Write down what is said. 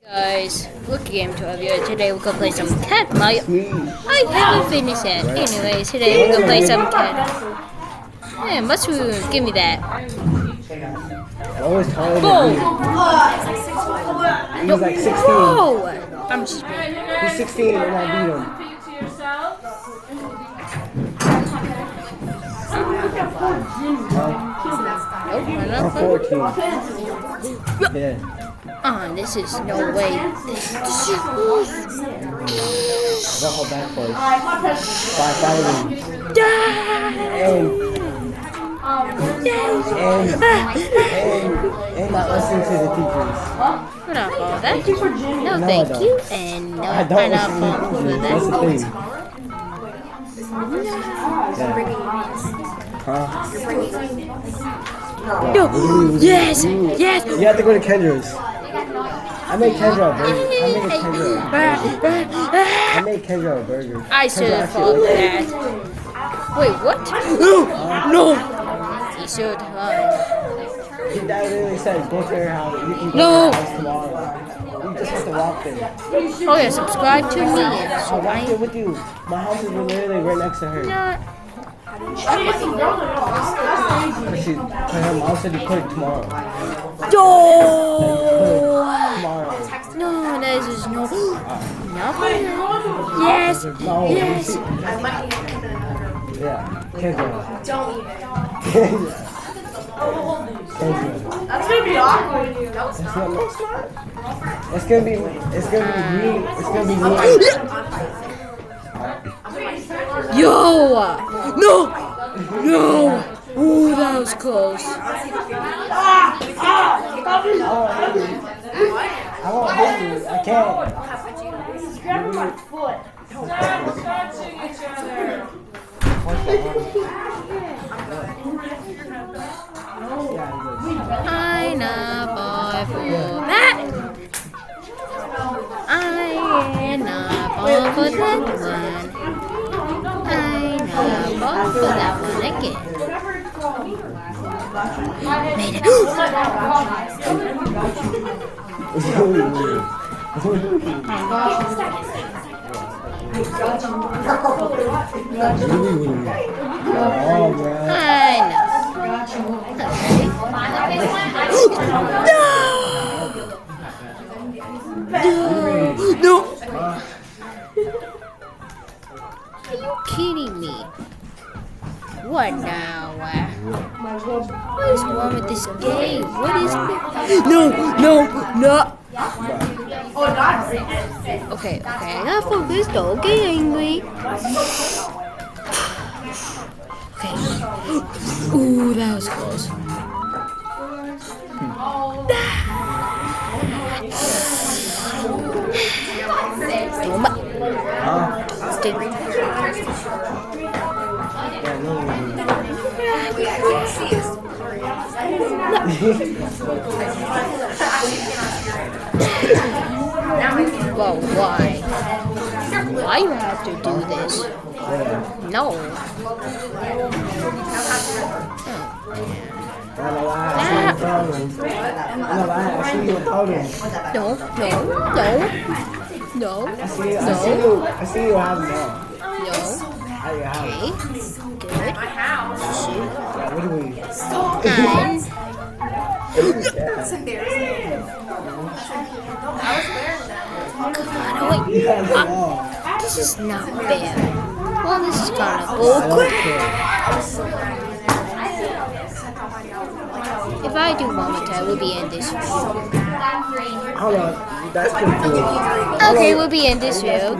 Guys, Logengame12 here. Today we're gonna play some cat Mario. I haven't finished it. Anyways, today we're gonna play some cat. Yeah, mushroom, give me that. Always taller Whoa! than you. He's like 16. Whoa! I'm just He's 16 and I beat him. Nope, I'm 14. Yeah. this is no way. Don't hold back for us. 5,000. And not listening to the teachers. What up, all that? No, thank you. And no pineapple for That's the that. thing. Huh? No! Yes! Yes! You have to go to Kendra's. I made Kendra a burger. I made Kendra a burger. I should have thought that. Wait, what? No! He should have. Your dad literally said, go to her house. You can go No. to her house tomorrow. You just have to walk there. Oh yeah, subscribe to me. I'll walk there with you. My house is literally right next to her. Cause her mom said to put it tomorrow. No! Tomorrow. No, this is no. Nothing. Yes! Yes! Yeah. Kendra. That's gonna be awkward. It's gonna be me. It's gonna be me. Yo! No! No! Ooh, that was close. I won't hit you. I can't. Grab my foot. Stop touching each other. I'm not boy for that. I ain't not boy for that one. I'm not boy for that one again. Made it. I know. No! Are you kidding me? What now? What is wrong with this game? What is it? No! Okay, I gotta focus. Don't get angry. Okay. Ooh, that was close. Well, why? Why you have to do this? No. No. I see you have them all. No. At your house. Okay. Good. Shoot. What do we? And You have them all. this is not fair. Well, this is gonna go quick. If I do moment, I will be in this video. Hold on. That's pretty cool. Okay, we'll be in this video.